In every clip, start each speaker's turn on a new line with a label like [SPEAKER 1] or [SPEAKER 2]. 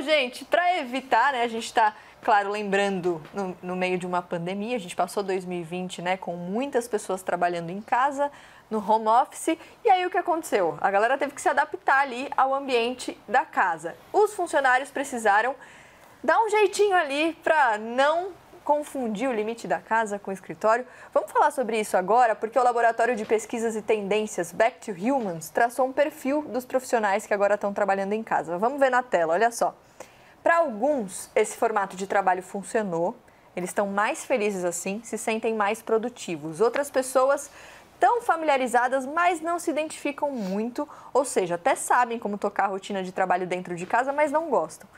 [SPEAKER 1] gente, para evitar, né, a gente está, claro, lembrando no meio de uma pandemia, a gente passou 2020, né, com muitas pessoas trabalhando em casa, no home office, e aí o que aconteceu? A galera teve que se adaptar ali ao ambiente da casa. Os funcionários precisaram dar um jeitinho ali para não confundir o limite da casa com o escritório. Vamos falar sobre isso agora, porque o Laboratório de Pesquisas e Tendências Back to Humans traçou um perfil dos profissionais que agora estão trabalhando em casa. Vamos ver na tela, olha só. Para alguns, esse formato de trabalho funcionou, eles estão mais felizes assim, se sentem mais produtivos. Outras pessoas estão familiarizadas, mas não se identificam muito, ou seja, até sabem como tocar a rotina de trabalho dentro de casa, mas não gostam.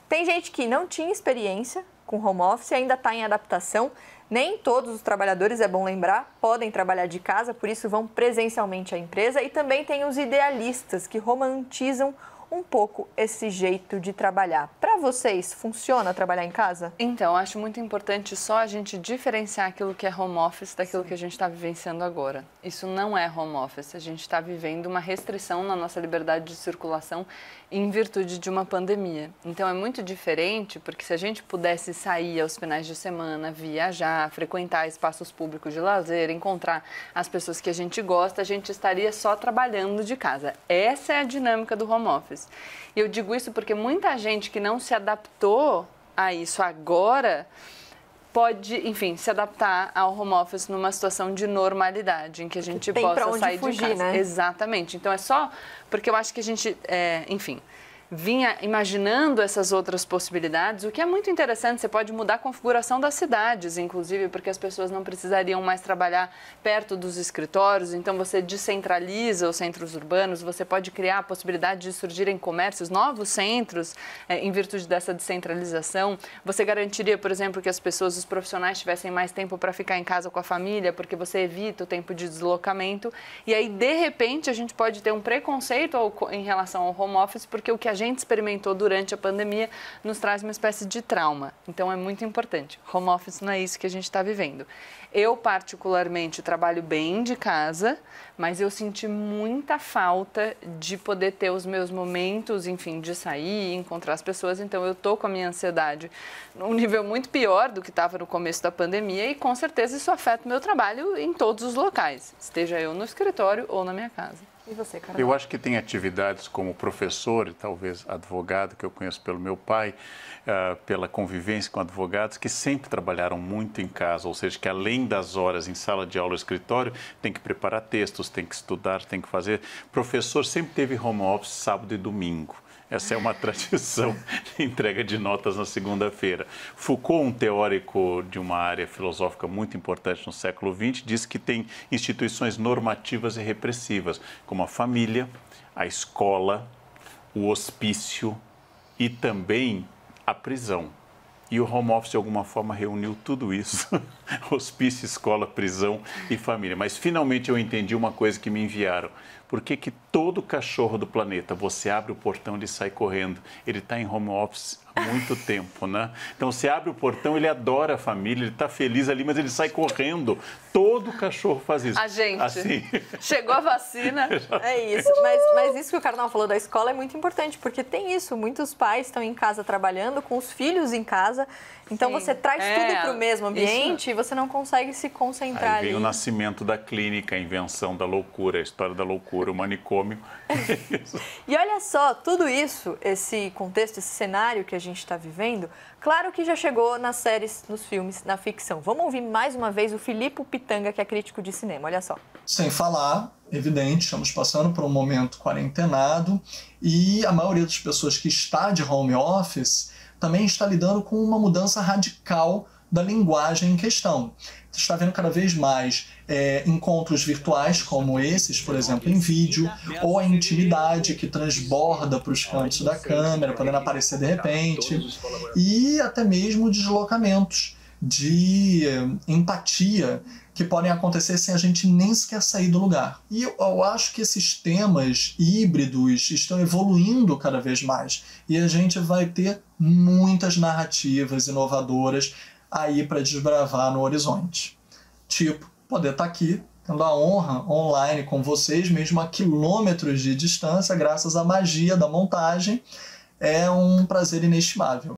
[SPEAKER 1] Tem gente que não tinha experiência com home office e ainda está em adaptação. Nem todos os trabalhadores, é bom lembrar, podem trabalhar de casa, por isso vão presencialmente à empresa. E também tem os idealistas que romantizam um pouco esse jeito de trabalhar. Para vocês, funciona trabalhar em casa?
[SPEAKER 2] Então, acho muito importante só a gente diferenciar aquilo que é home office daquilo que a gente está vivenciando agora. Isso não é home office, a gente está vivendo uma restrição na nossa liberdade de circulação em virtude de uma pandemia. Então, é muito diferente, porque se a gente pudesse sair aos finais de semana, viajar, frequentar espaços públicos de lazer, encontrar as pessoas que a gente gosta, a gente estaria só trabalhando de casa. Essa é a dinâmica do home office. E eu digo isso porque muita gente que não se adaptou a isso agora pode, enfim, se adaptar ao home office numa situação de normalidade, em que a gente possa sair de casa.
[SPEAKER 1] Né?
[SPEAKER 2] Exatamente. Então, é só porque eu acho que a gente, enfim, vinha imaginando essas outras possibilidades, o que é muito interessante. Você pode mudar a configuração das cidades, inclusive, porque as pessoas não precisariam mais trabalhar perto dos escritórios, então você descentraliza os centros urbanos, você pode criar a possibilidade de surgirem comércios, novos centros, em virtude dessa descentralização. Você garantiria, por exemplo, que as pessoas, os profissionais, tivessem mais tempo para ficar em casa com a família, porque você evita o tempo de deslocamento, e aí, de repente, a gente pode ter um preconceito em relação ao home office, porque o que a gente experimentou durante a pandemia nos traz uma espécie de trauma. Então, é muito importante. Home office não é isso que a gente está vivendo. Eu, particularmente, trabalho bem de casa, mas eu senti muita falta de poder ter os meus momentos, enfim, de sair, encontrar as pessoas. Então, eu estou com a minha ansiedade num nível muito pior do que estava no começo da pandemia e, com certeza, isso afeta o meu trabalho em todos os locais, esteja eu no escritório ou na minha casa.
[SPEAKER 1] E você, Carol?
[SPEAKER 3] Eu acho que tem atividades como professor e talvez advogado, que eu conheço pelo meu pai, pela convivência com advogados, que sempre trabalharam muito em casa, ou seja, que além das horas em sala de aula ou escritório, tem que preparar textos, tem que estudar, tem que fazer. Professor sempre teve home office sábado e domingo. Essa é uma tradição de entrega de notas na segunda-feira. Foucault, um teórico de uma área filosófica muito importante no século XX, diz que tem instituições normativas e repressivas, como a família, a escola, o hospício e também a prisão. E o home office, de alguma forma, reuniu tudo isso, hospício, escola, prisão e família. Mas, finalmente, eu entendi uma coisa que me enviaram. Por que todo cachorro do planeta, você abre o portão e ele sai correndo? Ele está em home office há muito tempo, né? Então, você abre o portão, ele adora a família, ele está feliz ali, mas ele sai correndo. Todo cachorro faz isso.
[SPEAKER 2] A gente.
[SPEAKER 3] Assim.
[SPEAKER 2] Chegou a vacina.
[SPEAKER 1] É isso. Mas isso que o Carnal falou da escola é muito importante, porque tem isso. Muitos pais estão em casa trabalhando, com os filhos em casa. Então,
[SPEAKER 2] Sim.
[SPEAKER 1] você traz tudo para o mesmo ambiente e você não consegue se concentrar
[SPEAKER 3] ali. Aí vem
[SPEAKER 1] ali.
[SPEAKER 3] o nascimento da clínica, a invenção da loucura, a história da loucura, o manicômio.
[SPEAKER 1] E olha só, tudo isso, esse contexto, esse cenário que a gente está vivendo, claro que já chegou nas séries, nos filmes, na ficção. Vamos ouvir mais uma vez o Filipe Pitanga, que é crítico de cinema. Olha só.
[SPEAKER 4] Sem falar, evidente, estamos passando por um momento quarentenado e a maioria das pessoas que está de home office também está lidando com uma mudança radical da linguagem em questão. Você está vendo cada vez mais encontros virtuais como esses, por exemplo, em vídeo, ou a intimidade que transborda para os cantos da câmera, podendo aparecer de repente, e até mesmo deslocamentos de empatia que podem acontecer sem a gente nem sequer sair do lugar. E eu acho que esses temas híbridos estão evoluindo cada vez mais. E a gente vai ter muitas narrativas inovadoras aí para desbravar no horizonte. Tipo, poder estar aqui, tendo a honra online com vocês, mesmo a quilômetros de distância, graças à magia da montagem, é um prazer inestimável.